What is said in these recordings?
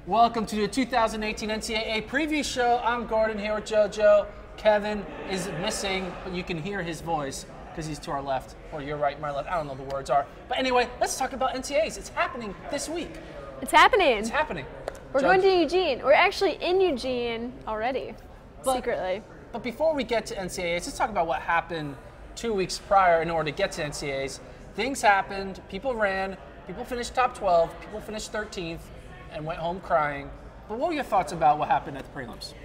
Welcome to the 2018 NCAA preview show. I'm Gordon here with Jojo. Kevin is missing, but you can hear his voice because he's to our left, or your right, my left. I don't know what the words are. But anyway, let's talk about NCAAs. It's happening this week. It's happening. It's happening. We're going to Eugene. We're actually in Eugene already, secretly. But before we get to NCAAs, let's talk about what happened 2 weeks prior in order to get to NCAAs. Things happened. People ran. People finished top 12. People finished 13th and went home crying. But what were your thoughts about what happened at the prelims?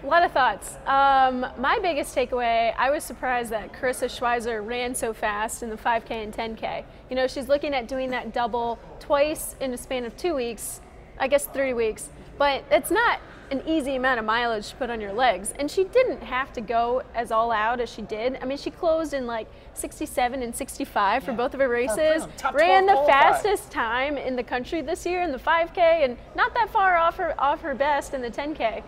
A lot of thoughts. My biggest takeaway, I was surprised that Weiser ran so fast in the 5K and 10K. You know, she's looking at doing that double twice in a span of 2 weeks, I guess 3 weeks. But it's not an easy amount of mileage to put on your legs. And she didn't have to go as all out as she did. I mean, she closed in like 67 and 65 for both of her races. Ran the fastest time in the country this year in the 5K and not that far off her best in the 10K.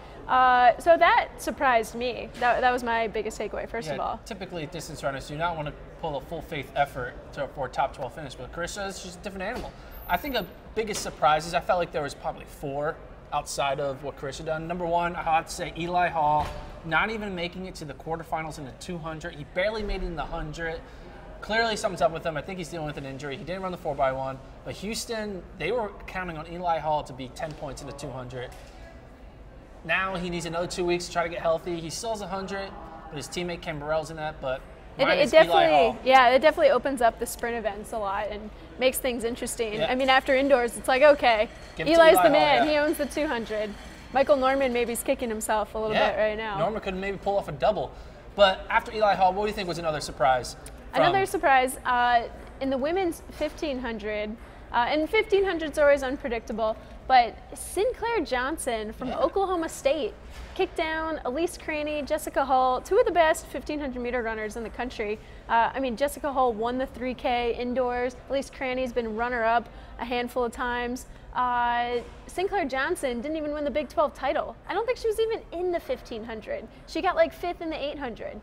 So that surprised me. That was my biggest takeaway, first of all. Typically, distance runners do not want to pull a full faith effort for a top 12 finish, but Carissa, she's a different animal. I think the biggest surprise is I felt like there was probably 4 outside of what Carissa done. Number one, I have to say Eli Hall, not even making it to the quarterfinals in the 200. He barely made it in the 100. Clearly something's up with him. I think he's dealing with an injury. He didn't run the 4x1. But Houston, they were counting on Eli Hall to be 10 points in the 200. Now he needs another 2 weeks to try to get healthy. He still has 100, but his teammate Ken Burrell's in that. But it definitely opens up the sprint events a lot and makes things interesting. Yeah. I mean, after indoors, it's like, okay, Eli's the man. Hall, He owns the 200. Michael Norman maybe is kicking himself a little bit right now. Norman could maybe pull off a double. But after Eli Hall, what do you think was another surprise? Another surprise in the women's 1500. And 1500 is always unpredictable. But Sinclair Johnson from Oklahoma State kicked down Elise Craney, Jessica Hull, 2 of the best 1500-meter runners in the country. I mean, Jessica Hull won the 3K indoors. Elise Craney's been runner-up a handful of times. Sinclair Johnson didn't even win the Big 12 title. I don't think she was even in the 1500. She got like 5th in the 800.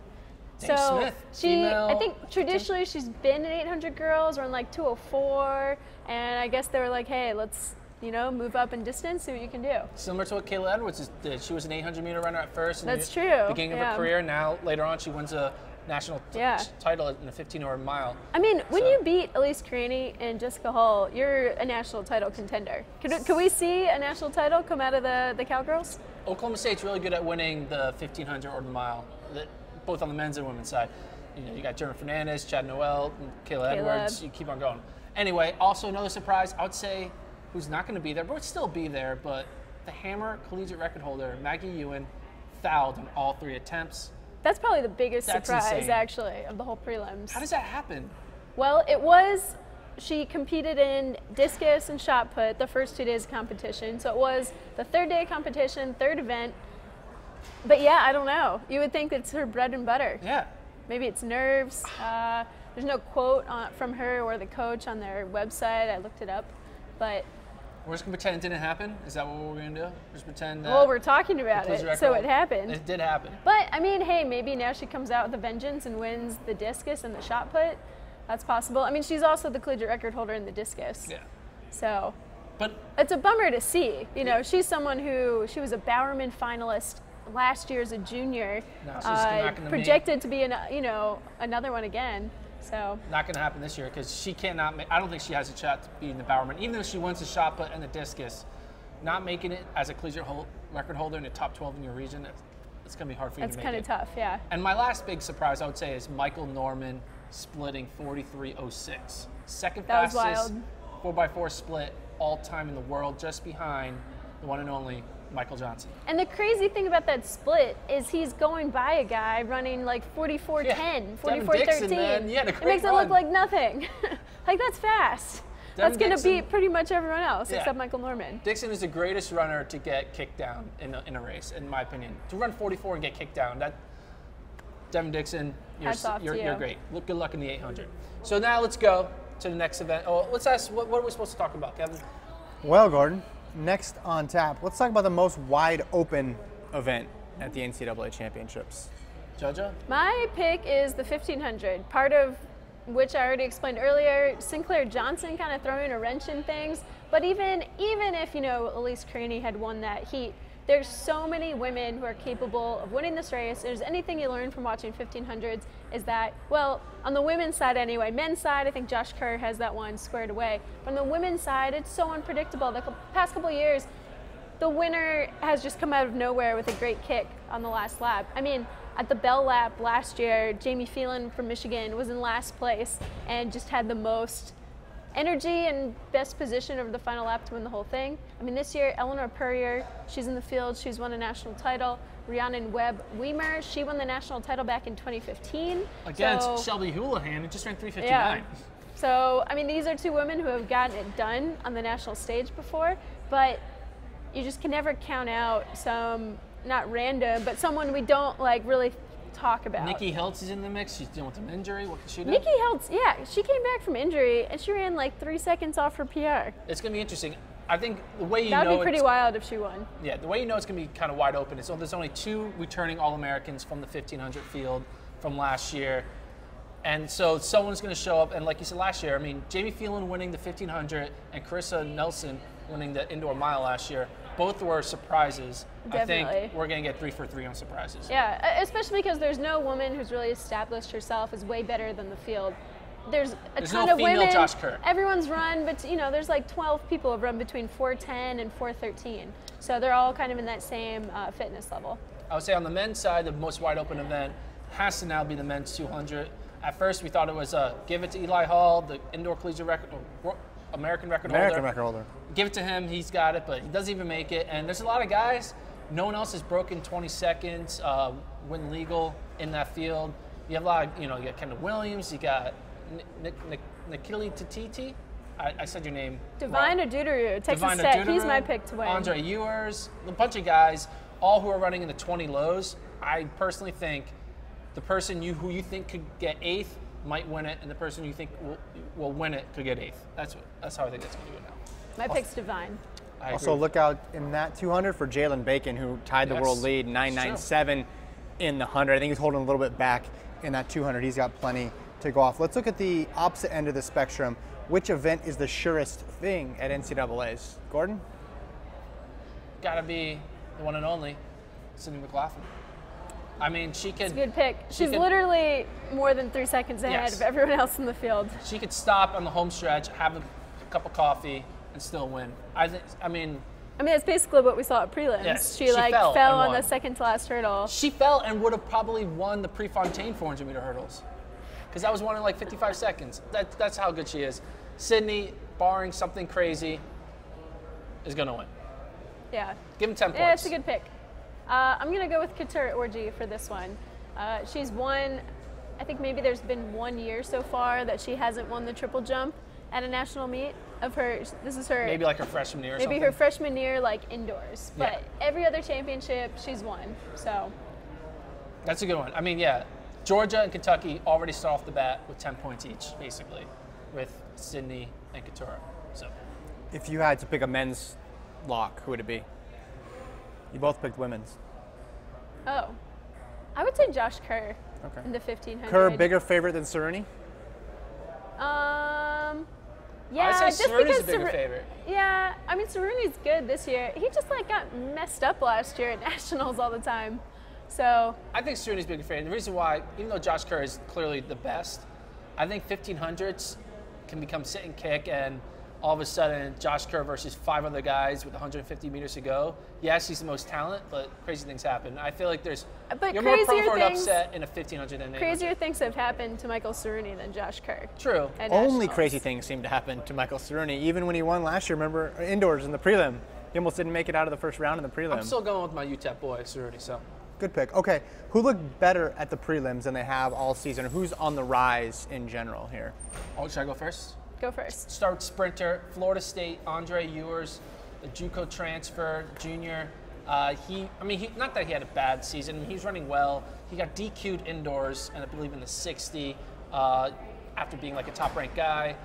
So I think traditionally she's been an 800 girls, run like 204, and I guess they were like, hey, let's move up in distance, see what you can do. Similar to what Kayla Edwards did. She was an 800-meter runner at first. That's true. Beginning of her career. Now, later on, she wins a national title in the 15 or mile. I mean, when you beat Elise Craney and Jessica Hull, you're a national title contender. Could we see a national title come out of the Cowgirls? Oklahoma State's really good at winning the 1500 or the mile, both on the men's and women's side. You got Jeremy Fernandez, Chad Noel, Kayla Edwards. You keep on going. Anyway, also another surprise, I would say, who's not going to be there, but would still be there, but the Hammer collegiate record holder, Maggie Ewan, fouled on all 3 attempts. That's probably the biggest surprise, actually, of the whole prelims. How does that happen? Well, she competed in discus and shot put the first 2 days of competition, so it was the 3rd day of competition, 3rd event. But yeah, I don't know. You would think it's her bread and butter. Yeah. Maybe it's nerves. There's no quote from her or the coach on their website. I looked it up, but we're just going to pretend it didn't happen? Is that what we're going to do? Just pretend that... Well, we're talking about it, so it happened. It did happen. But, I mean, hey, maybe now she comes out with a vengeance and wins the discus and the shot put. That's possible. I mean, she's also the collegiate record holder in the discus. Yeah. So, but it's a bummer to see. She's someone she was a Bowerman finalist last year as a junior. No, she's not going to projected to be, another one again. So not going to happen this year because she cannot I don't think she has a shot to be in the Bowerman. Even though she wins the shot put and the discus, not making it as a collegiate record holder in the top 12 in your region, it's going to be hard for you to make it. That's kind of tough, yeah. And my last big surprise, I would say, is Michael Norman splitting 43.06. Second fastest 4x4 split all time in the world, just behind the one and only Michael Johnson. And the crazy thing about that split is he's going by a guy running like 44.10, 44.13. It makes it look like nothing. Like, that's fast. That's going to beat pretty much everyone else except Michael Norman. Dixon is the greatest runner to get kicked down in a race, in my opinion. To run 44 and get kicked down, Devin Dixon, you're great. Good luck in the 800. So now let's go to the next event. Oh, let's ask, what are we supposed to talk about, Kevin? Well, Gordon, next on tap, let's talk about the most wide open event at the NCAA championships. Jojo? My pick is the 1500. Part of which I already explained earlier, Sinclair Johnson kind of throwing a wrench in things, But even if, Elise Craney had won that heat, there's so many women who are capable of winning this race. If there's anything you learn from watching 1500s is that, well, on the women's side anyway, men's side, I think Josh Kerr has that one squared away. But on the women's side, it's so unpredictable. The past couple of years, the winner has just come out of nowhere with a great kick on the last lap. I mean, at the Bell Lap last year, Jamie Phelan from Michigan was in last place and just had the most energy and best position over the final lap to win the whole thing. I mean, this year, Eleanor Purrier, she's in the field. She's won a national title. Rhiannon Webb-Weimer, she won the national title back in 2015. Against Shelby Houlihan, who just ran 3:59. Yeah. So, I mean, these are two women who have gotten it done on the national stage before, but you just can never count out some, not random, but someone we don't really talk about. Nikki Hiltz is in the mix. She's dealing with an injury. What can she do? Nikki Hiltz, yeah, she came back from injury and she ran 3 seconds off her PR. It's going to be interesting. I think the way that would be pretty wild if she won. Yeah, the way it's going to be kind of wide open is there's only 2 returning All-Americans from the 1500 field from last year. And so someone's going to show up. And like you said last year, I mean, Jamie Phelan winning the 1500 and Carissa Nelson winning the indoor mile last year, both were surprises. Definitely. I think we're going to get 3 for 3 on surprises. Yeah, especially because there's no woman who's really established herself as way better than the field. There's ton no of female women. Josh Kerr. Everyone's run, but there's 12 people who have run between 4:10 and 4:13. So they're all kind of in that same fitness level. I would say on the men's side, the most wide open event has to now be the men's 200. At first, we thought it was give it to Eli Hall, the indoor collegiate record, American record holder. Give it to him, he's got it, but he doesn't even make it. And there's a lot of guys, no one else has broken 20 seconds, win legal in that field. You have a lot of, you got Kendall Williams, you got Nikili Tatiti. I said your name Divine wrong. Odudoru, Texas Tech, he's my pick to win. Andre Ewers, a bunch of guys, all who are running in the 20 lows. I personally think the person who you think could get 8th might win it, and the person you think will win it could get 8th. That's how I think that's going to do it now. My pick's Divine. Also, look out in that 200 for Jalen Bacon, who tied the world lead, 997 in the 100. I think he's holding a little bit back in that 200. He's got plenty to go off. Let's look at the opposite end of the spectrum. Which event is the surest thing at NCAA's? Gordon? Got to be the one and only, Sydney McLaughlin. I mean, she could. It's a good pick. She's literally more than 3 seconds ahead of everyone else in the field. She could stop on the home stretch, have a cup of coffee, and still win. I mean, that's basically what we saw at prelims. Yes, she fell on the second to last hurdle. She fell and would have probably won the Prefontaine 400-meter hurdles, because that was won in 55 seconds. That's how good she is. Sydney, barring something crazy, is going to win. Yeah. Give him 10 points. Yeah, it's a good pick. I'm going to go with Katura Orji for this one. She's won, I think maybe there's been 1 year so far that she hasn't won the triple jump at a national meet of her. This is her. Maybe her freshman year or something. Maybe her freshman year, indoors. But every other championship, she's won. So. That's a good one. I mean, yeah, Georgia and Kentucky already start off the bat with 10 points each, basically, with Sydney and Katura. So. If you had to pick a men's lock, who would it be? You both picked women's. Oh. I would say Josh Kerr in the 1500. Kerr, bigger favorite than Cerrone? Yeah, I'd say Cerrone's a bigger favorite. Yeah, I mean, Cerrone's good this year. He just got messed up last year at nationals all the time. So I think Cerrone's a bigger favorite. The reason why, even though Josh Kerr is clearly the best, I think 1500s can become sit and kick, and all of a sudden, Josh Kerr versus 5 other guys with 150 meters to go. Yes, he's the most talent, but crazy things happen. I feel like you're more prone for an upset in a 1500 than 800. Crazier things have happened to Michael Cerrone than Josh Kerr. True. Only crazy things seem to happen to Michael Cerrone. Even when he won last year, remember, indoors in the prelim. He almost didn't make it out of the first round in the prelim. I'm still going with my UTEP boy, Cerrone, so. Good pick. Okay, who looked better at the prelims than they have all season? Who's on the rise in general here? Oh, should I go first? Go first. Start sprinter, Florida State, Andre Ewers, the JUCO transfer, junior. Not that he had a bad season. He was running well. He got DQ'd indoors, and I believe in the 60 after being a top-ranked guy.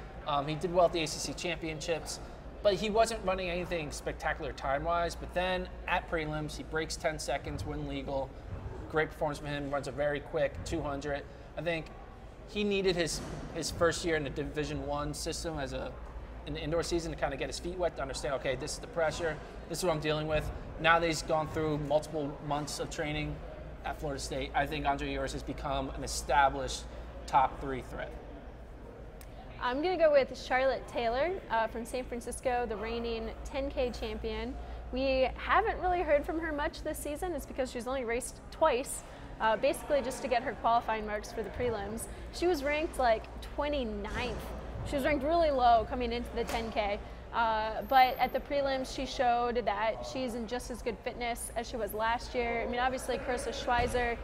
He did well at the ACC championships, but he wasn't running anything spectacular time-wise. But then at prelims, he breaks 10 seconds, win legal. Great performance from him. Runs a very quick 200. I think he needed his first year in the Division I system as a in the indoor season to kind of get his feet wet, to understand, okay, this is the pressure, this is what I'm dealing with. Now that he's gone through multiple months of training at Florida State, I think Andre Urias has become an established top 3 threat. I'm going to go with Charlotte Taylor from San Francisco, the reigning 10K champion. We haven't really heard from her much this season. It's because she's only raced twice, basically just to get her qualifying marks for the prelims. She was ranked like 29th. She was ranked really low coming into the 10K. But at the prelims, she showed that she's in just as good fitness as she was last year. I mean, obviously, Carissa Schweizer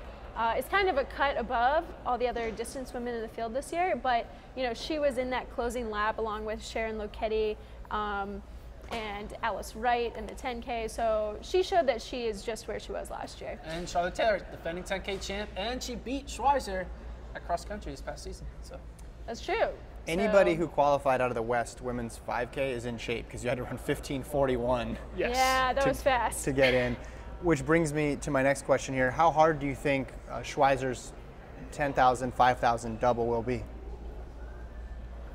is kind of a cut above all the other distance women in the field this year, but she was in that closing lap along with Sharon Loketti and Alice Wright in the 10K, so she showed that she is just where she was last year. And Charlotte Taylor, defending 10K champ, and she beat Schweizer at cross country this past season. So that's true. Anybody who qualified out of the West women's 5K is in shape because you had to run 15:41. Yes. Yeah, that was fast to get in. Which brings me to my next question here. How hard do you think Schweizer's 10,000, 5,000 double will be?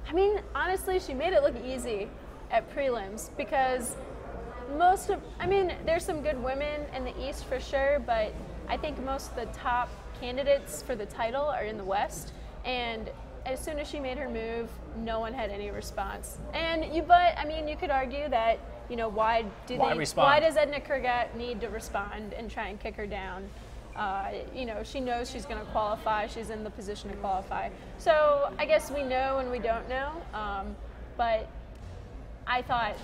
I mean, honestly, she made it look easy at prelims because there's some good women in the East for sure, but I think most of the top candidates for the title are in the West. And as soon as she made her move, no one had any response. You could argue that, why does Edna Kurgat need to respond and try and kick her down? She knows she's going to qualify. She's in the position to qualify. So I guess we know and we don't know. But I thought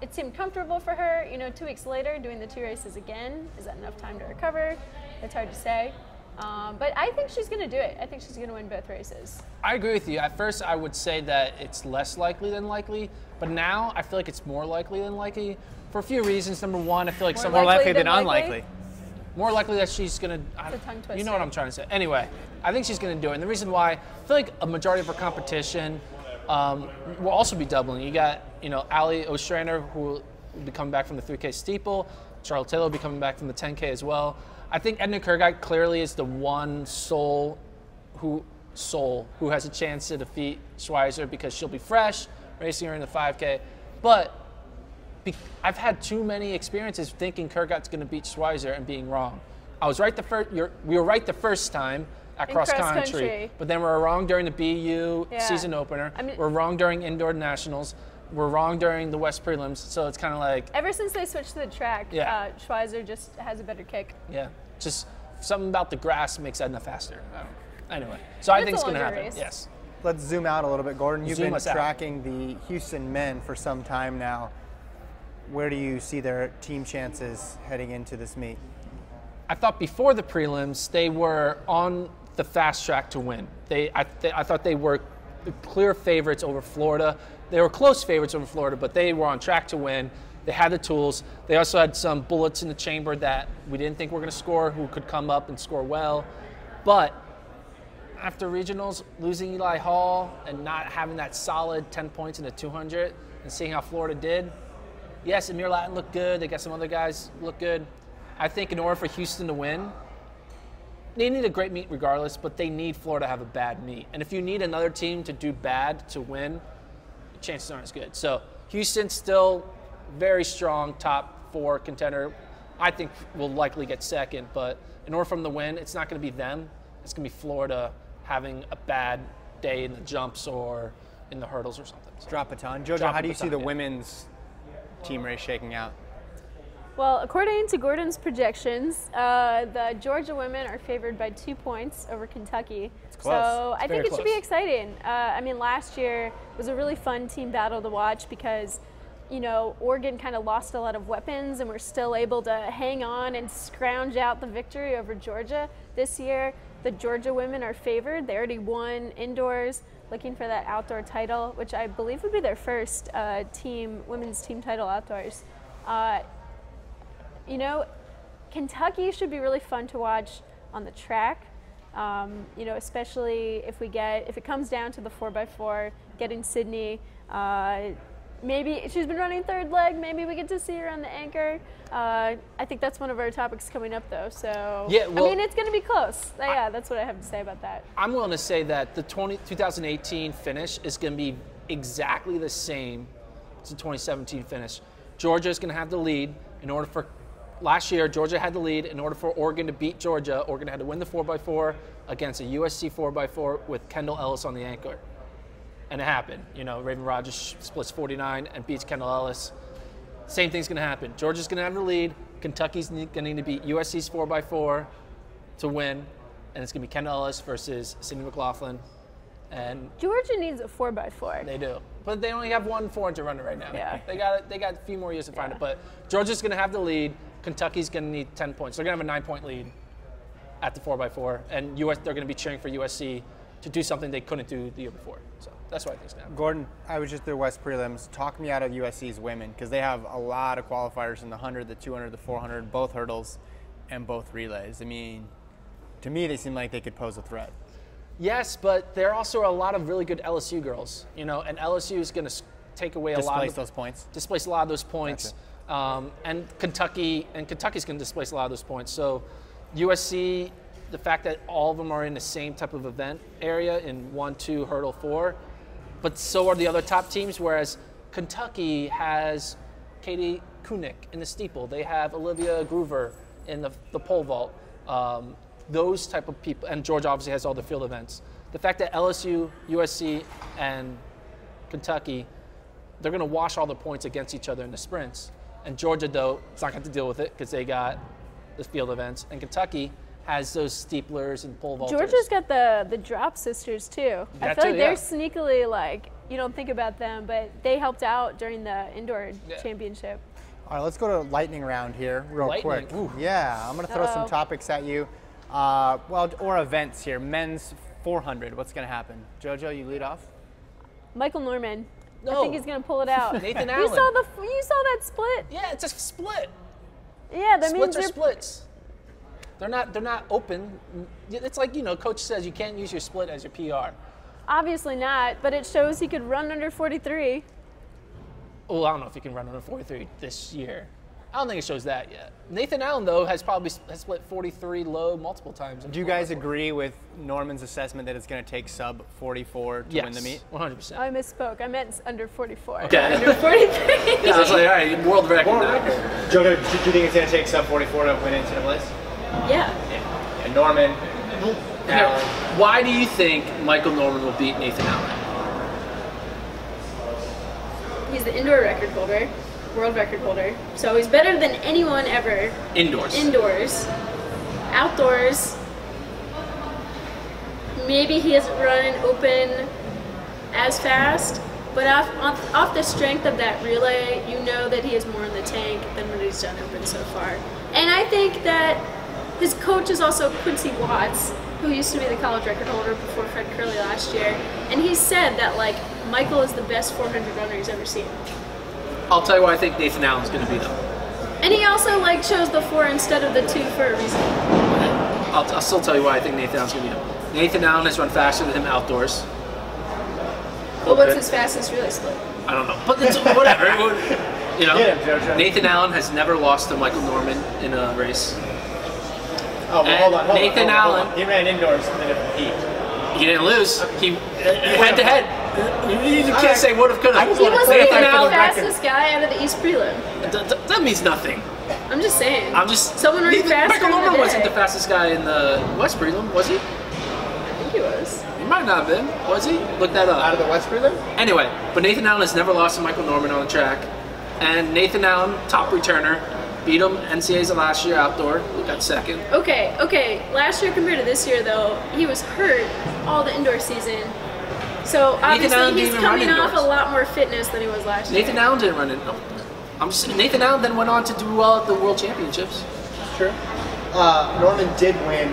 it seemed comfortable for her. 2 weeks later, doing the 2 races again. Is that enough time to recover? It's hard to say. But I think she's going to do it. I think she's going to win both races. I agree with you. At first, I would say that it's less likely than likely, but now I feel like it's more likely than likely for a few reasons. Number one, I feel like more likely than unlikely. More likely that she's going to, you know what I'm trying to say. Anyway, I think she's going to do it. And the reason why, I feel like a majority of her competition will also be doubling. You got, Ali Ostrander, who will be coming back from the 3K steeple. Charlotte Taylor will be coming back from the 10K as well. I think Edna Kurgat clearly is the one soul who has a chance to defeat Schweizer because she'll be fresh, racing her in the 5K. But I've had too many experiences thinking Kurgat's going to beat Schweizer and being wrong. I was right we were right the first time at cross country, but then we were wrong during the BU season opener. We're wrong during indoor nationals. We're wrong during the West prelims. So it's kind of like ever since they switched to the track, Schweizer just has a better kick. Yeah, just something about the grass makes Edna faster. Anyway, so I think it's going to happen. Race. Yes. Let's zoom out a little bit, Gordon. You've been tracking the Houston men for some time now. Where do you see their team chances heading into this meet? I thought before the prelims they were on the fast track to win. I thought they were the clear favorites over Florida. They were close favorites over Florida, but they were on track to win. They had the tools. They also had some bullets in the chamber that we didn't think were going to score, who could come up and score well. But after regionals, losing Eli Hall and not having that solid 10 points in the 200 and seeing how Florida did, yes, Amir Latin looked good. They got some other guys look good. I think in order for Houston to win, they need a great meet regardless, but they need Florida to have a bad meet. And if you need another team to do bad to win, the chances aren't as good. So Houston's still very strong top 4 contender. I think will likely get second, but in order for them to win, it's not going to be them. It's going to be Florida having a bad day in the jumps or in the hurdles or something. So, drop a ton. Jojo, how do you see the women's team race shaking out? Well, according to Gordon's projections, the Georgia women are favored by 2 points over Kentucky. It's close. So I think it should be exciting. Last year was a really fun team battle to watch because, Oregon kind of lost a lot of weapons and were still able to hang on and scrounge out the victory over Georgia. This year, the Georgia women are favored. They already won indoors, looking for that outdoor title, which I believe would be their first women's team title outdoors. Kentucky should be really fun to watch on the track, especially if it comes down to the 4x4, getting Sydney. Maybe she's been running third leg. Maybe we get to see her on the anchor. I think that's one of our topics coming up, though. So, it's going to be close. That's what I have to say about that. I'm willing to say that the 2018 finish is going to be exactly the same as the 2017 finish. Georgia is going to have the lead in order for last year. Georgia had the lead in order for Oregon to beat Georgia. Oregon had to win the 4x4 against a USC 4x4 with Kendall Ellis on the anchor, and it happened. You know, Raven Rogers splits 49 and beats Kendall Ellis. Same thing's going to happen. Georgia's going to have the lead. Kentucky's going to need to beat USC's 4x4 to win, and it's going to be Kendall Ellis versus Sydney McLaughlin. And Georgia needs a 4x4. they do, but they only have one 400 runner right now. Yeah. They got a few more years to find it. But Georgia's going to have the lead. Kentucky's going to need 10 points. They're going to have a 9-point lead at the 4x4, and they're going to be cheering for USC to do something they couldn't do the year before. So that's what I think is going to happen. Gordon, I was just at the West Prelims. Talk me out of USC's women, because they have a lot of qualifiers in the 100, the 200, the 400, both hurdles, and both relays. I mean, to me, they seem like they could pose a threat. Yes, but there are also a lot of really good LSU girls, you know, and LSU is going to take away Displace a lot of those points. And Kentucky's going to displace a lot of those points. So USC, the fact that all of them are in the same type of event area in 1, 2, hurdle 4, but so are the other top teams, whereas Kentucky has Katie Kunick in the steeple. They have Olivia Groover in the pole vault. Those type of people, and Georgia obviously has all the field events. The fact that LSU, USC, and Kentucky, they're going to wash all the points against each other in the sprints. And Georgia, though, it's not going to deal with it because they got the field events. And Kentucky has those steeplers and pole vaulters. Georgia's got the drop sisters, too. I feel like they're sneakily, like, you don't think about them, but they helped out during the indoor championship. All right, let's go to lightning round here real quick. Ooh. Yeah, I'm going to throw some topics at you. Or events here. Men's 400. What's going to happen? Jojo, you lead off. Michael Norman. No. I think he's going to pull it out. Nathan You Allen. saw that split? Yeah, it's a split. Yeah, that Splits means are they're splits. They're not open. It's like, you know, coach says you can't use your split as your PR. obviously not, but it shows he could run under 43. Oh, I don't know if he can run under 43 this year. I don't think it shows that yet. Nathan Allen, though, has split 43 low multiple times. Do you guys agree with Norman's assessment that it's going to take sub 44 to win the meet? 100%. I misspoke. I meant under 44. Okay. Under 43. Yeah, I was like, all right, world record. Jojo, do you think it's going to take sub 44 to win NCAA? Yeah. And Norman. Now, why do you think Michael Norman will beat Nathan Allen? He's the indoor record holder, world record holder. So he's better than anyone ever. Indoors. Outdoors, maybe he hasn't run an open as fast, but off the strength of that relay, you know that he has more in the tank than what he's done open so far. And I think that his coach is also Quincy Watts, who used to be the college record holder before Fred Curley last year, and he said that, like, Michael is the best 400 runner he's ever seen. I'll tell you why I think Nathan Allen's going to beat him. And he also, like, chose the 4 instead of the 2 for a reason. I'll still tell you why I think Nathan Allen's going to beat him. Nathan Allen has run faster than him outdoors. Well, what's his fastest relay split? I don't know, but it's whatever. You know, Get him, Jojo. Nathan Allen has never lost to Michael Norman in a race. Oh, well, hold on. Nathan Allen. He ran indoors in a different heat. He didn't lose. He head to head. You can't say would have, could have. He wasn't even Nathan the Allen. fastest guy out of the East Prelim. That means nothing. I'm just saying. Someone Michael running faster Norman in the wasn't day. the fastest guy in the West Prelim, was he? I think he was. He might not have been. Was he? Look that up. Out of the West Prelim? Anyway, but Nathan Allen has never lost to Michael Norman on the track. And Nathan Allen, top returner, beat him NCAAs last year outdoor. He got second. Okay. Last year compared to this year, though, he was hurt all the indoor season. So obviously he's coming off a lot more fitness than he was last year. Nathan Allen didn't run it. No. Nathan Allen then went on to do well at the World Championships. Sure. Norman did win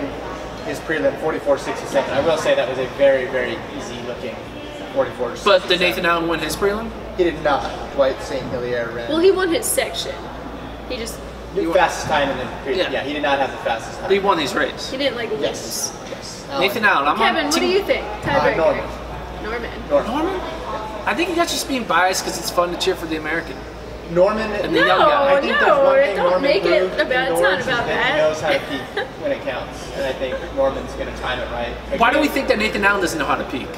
his prelim 44.67. I will say that was a very, very easy looking 44.67. But did Nathan Allen win his prelim? He did not. Dwight St. Hilaire ran. Well, he won his section. He just the fastest time in the prelim. Yeah, he did not have the fastest time. But he won these races. he didn't like lose. Yes. Nathan Allen. Kevin, what do you think? Tiebreaker. Norman. Norman. I think that's just being biased because it's fun to cheer for the American. Norman and the young guy. I think there's one thing don't Norman make it proved about. It's not indoors is about that. He that. knows how to peak when it counts, and I think Norman's going to time it right. Why do we think that Nathan Allen doesn't know how to peak?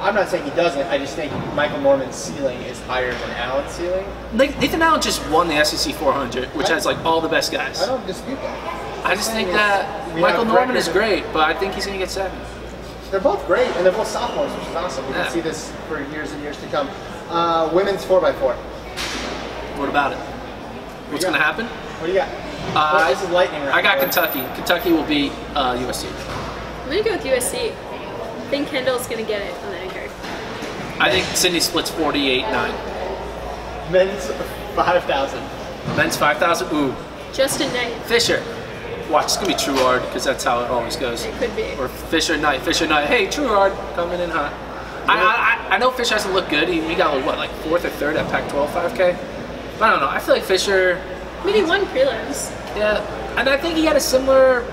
I'm not saying he doesn't. I just think Michael Norman's ceiling is higher than Allen's ceiling. Nathan Allen just won the SEC 400, which has like all the best guys. I don't dispute that. I just think that Michael Norman is great, but I think he's going to get 7. They're both great, and they're both sophomores, which is awesome. We can see this for years and years to come. Women's 4x4. What about it? What's going to happen? What do you got? This is lightning round. I got Kentucky. Kentucky will beat USC. I'm going to go with USC. I think Kendall's going to get it on the anchor. I think Sydney splits 48-9. Men's 5,000. Men's 5,000? Ooh. Justin Knight. Fisher. Watch, it's going to be Truard because that's how it always goes. It could be. Or Fisher Knight. Fisher Knight. Hey, Truard, coming in hot. I know Fisher hasn't looked good. He got, what, like 4th or 3rd at Pac-12 5K? But I don't know. I feel like Fisher... I mean, he won prelims. Yeah. And I think he had a similar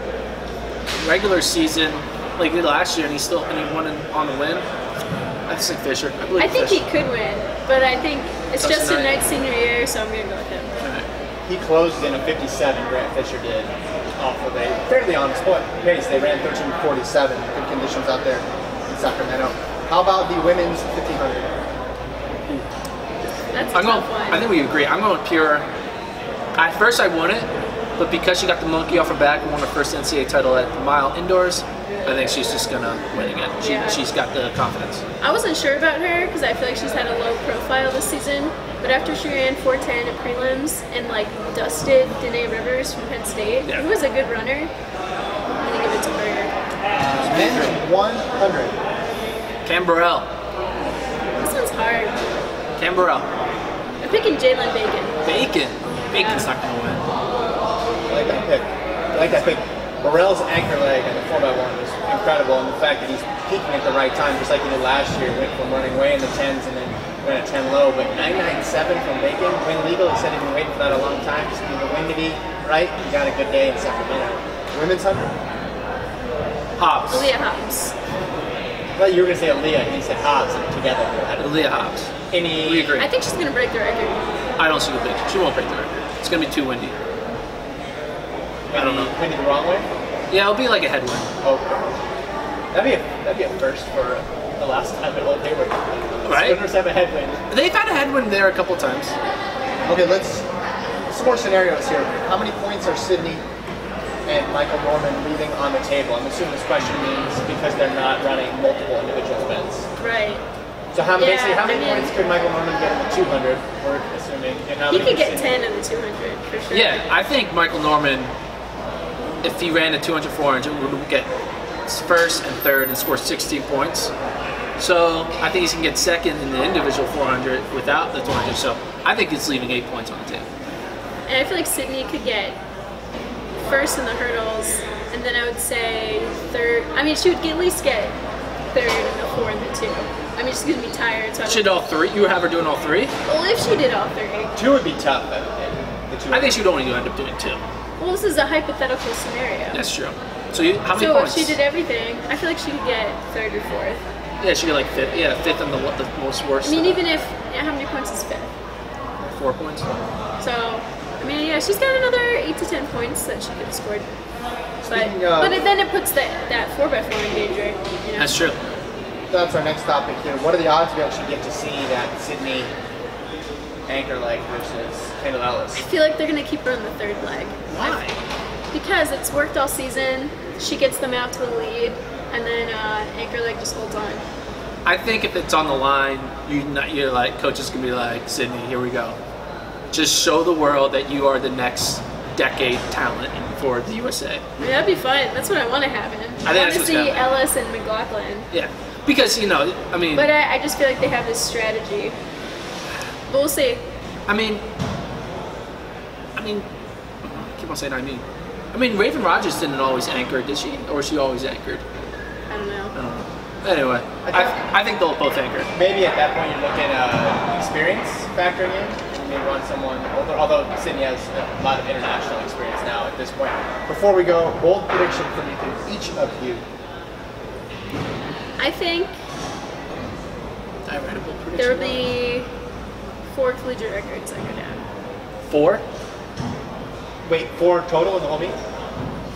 regular season like he did last year, and he won on the win. I just think Fisher. I think he could win, but I think it's Justin Knight's senior year, so I'm going to go with him. Right. He closed in a 57, Grant Fisher did, off of a fairly honest pace. They ran 13:47, good conditions out there in Sacramento. How about the women's 1,500? That's a tough one. I think we agree. I'm going pure. At first I won it, but because she got the monkey off her back and won her first NCAA title at the mile indoors, I think she's just going to win again. She's got the confidence. I wasn't sure about her because I feel like she's had a low profile this season, but after she ran 4:10 at prelims and like dusted Danae Rivers from Penn State, who was a good runner, I'm going to give it to her. Men's 100. Cam Burrell. This one's hard. Cam Burrell. I'm picking Jalen Bacon. Bacon's not going to win. I like that pick. Burrell's anchor leg and the 4x1 was incredible, and the fact that he's peaking at the right time, just like he did last year, went from running way in the 10s and then went at 10 low. But 997 from Bacon, win legal. He said he'd been waiting for that a long time. Just need the wind to be right. He got a good day in Sacramento. Women's 100? Hobbs. Aaliyah Hobbs. I thought you were going to say Aaliyah, and he said Hobbs together. Aaliyah Hobbs. We agree. I think she's going to break the record. I don't see the big. She won't break the record. It's going to be too windy. I don't know. Windy the wrong way? Yeah, it'll be like a headwind. Oh, that'd be a first for the last time at Old Hayward. Right? Spinners have a headwind. They've had a headwind there a couple times. Okay, some more scenarios here. How many points are Sydney and Michael Norman leaving on the table? I'm assuming this question means because they're not running multiple individual events. Right. So how many points could Michael Norman get in the 200? We're assuming. And how he many could get Sydney? 10 in the 200 for sure. Yeah, I think Michael Norman, if he ran the 200, 400, would get first and third and score 16 points. So I think he can get second in the individual 400 without the 200. So I think it's leaving 8 points on the table. And I feel like Sydney could get first in the hurdles, and then I would say third. I mean, she would at least get third in the 4 and the 2. I mean, she's going to be tired. So Should all three? You have her doing all three? Well, if she did all 3. 2 would be tough. I think she'd only end up doing 2. Well, this is a hypothetical scenario. That's true. So how many so points? So if she did everything, I feel like she could get 3rd or 4th. Yeah, she could like 5th. Yeah, 5th on the most worst. I mean, even if, how many points is 5th? 4 points. So, I mean, yeah, she's got another 8 to 10 points that she could have scored. But then it puts that 4x4 in danger. You know? That's true. That's our next topic here. What are the odds we actually get to see that Sydney anchor leg versus Kendall Ellis? I feel like they're going to keep her on the 3rd leg. Why? Because it's worked all season. She gets them out to the lead, and then anchor leg just holds on. I think if it's on the line, you're like, coach is going to be like, Sydney, here we go. Just show the world that you are the next decade talent for the USA. I mean, that'd be fun. That's what I want to happen. I want to see Ellis and McLaughlin. Yeah, because, I mean... But I just feel like they have this strategy. But we'll see. I mean, I keep on saying I mean, Raven Rogers didn't always anchor, did she? Or was she always anchored? I don't know. Anyway, I think they'll both anchor. Maybe at that point you're looking at experience factoring in. You may want someone older, although Sydney has a lot of international experience now at this point. Before we go, bold prediction from each of you. I think I read a bold prediction. there will be 4 collegiate records that go down. 4? Wait, 4 total in the whole meet?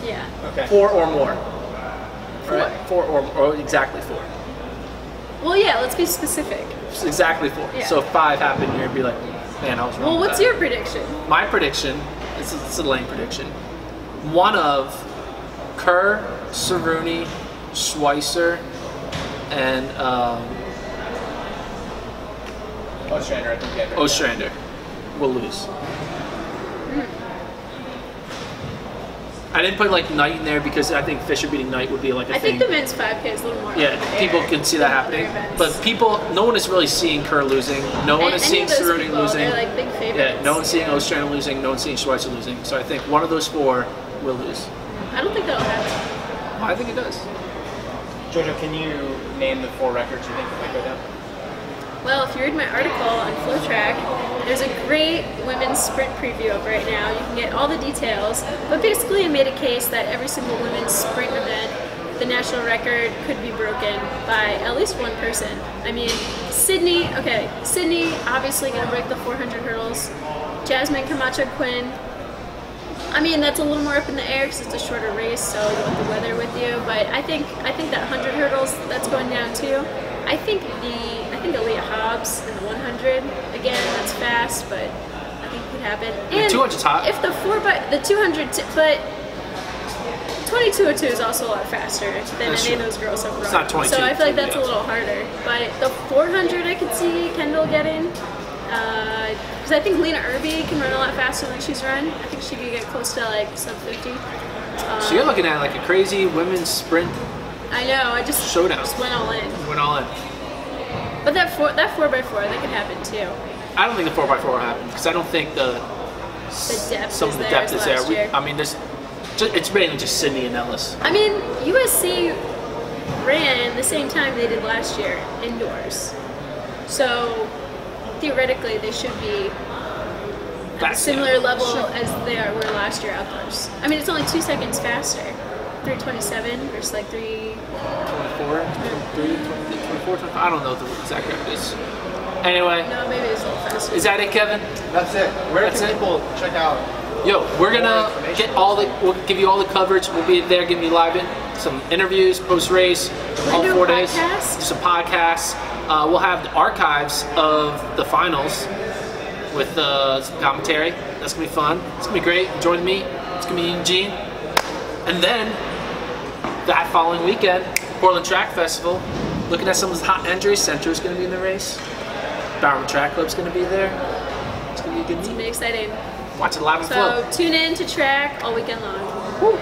Yeah. Okay. 4 or more. 4. Right? 4 or exactly 4. Well, yeah, let's be specific. It's exactly 4. Yeah. So if 5 happened, you'd be like, man, I was wrong. Well, with what's that. your prediction? My prediction, it's a lame prediction. One of Kerr, Cerrone, Schweitzer, and Ostrander, I think. Yeah, Ostrander will lose. I didn't put like Knight in there because I think Fisher beating Knight would be like a I thing. think the men's 5K is a little more. Yeah, up in the people air can see that than other happening. events. But no one is really seeing Kerr losing. No one is Any seeing of those Cerrone people, losing. They're like big favorites. Yeah, no one's seeing Ostrander losing. No one's seeing Schweitzer losing. So I think one of those 4 will lose. I don't think that'll happen. I think it does. Jojo, can you name the 4 records you think might go down? Well, if you read my article on FloTrack, there's a great women's sprint preview up right now. You can get all the details. But basically, I made a case that every single women's sprint event, the national record could be broken by at least one person. I mean, Sydney obviously going to break the 400 hurdles. Jasmine Camacho Quinn. I mean, that's a little more up in the air because it's a shorter race, so you want the weather with you. But I think that 100 hurdles, that's going down too. I think Aaliyah Hobbs in the 100, again, that's fast, but I think it could happen. And 200's hot. If the 200, but 2202 is also a lot faster than That's any of true. those girls have run. It's not 22. So I feel like that's Yeah. a little harder. But the 400, I could see Kendall getting. Because I think Lena Irby can run a lot faster than she's run. I think she could get close to like sub 50. So you're looking at like a crazy women's sprint I know, I just showdown. went all in. Went all in. But that 4x4, that could happen too. I don't think the 4x4 will happen because I don't think The depth some is of the there depth as is there. last year. I mean, it's mainly just Sydney and Ellis. I mean, USC ran the same time they did last year, indoors. So, theoretically, they should be at a That's- similar yeah, level sure. as they were last year outdoors. I mean, it's only 2 seconds faster. 3:27 versus like 24, 25. I don't know what the exact record is. Anyway, No, maybe it's a little faster. is that it, Kevin? That's it. Where That's can it. people check out? Yo, we're gonna More get information. we'll give you all the coverage. We'll be there giving you some interviews, post race, We're all gonna do 4 a days. podcast? Some podcasts. We'll have the archives of the finals with some commentary. That's gonna be fun. It's gonna be great. Join me. It's gonna be Eugene. And then that following weekend, Portland Track Festival. Looking at some of the hot entries. Center's gonna be in the race. Bowerman Track Club's gonna be there. It's gonna be a good It's meet. gonna be exciting. Watch it live and flow. So, tune in to track all weekend long. Woo.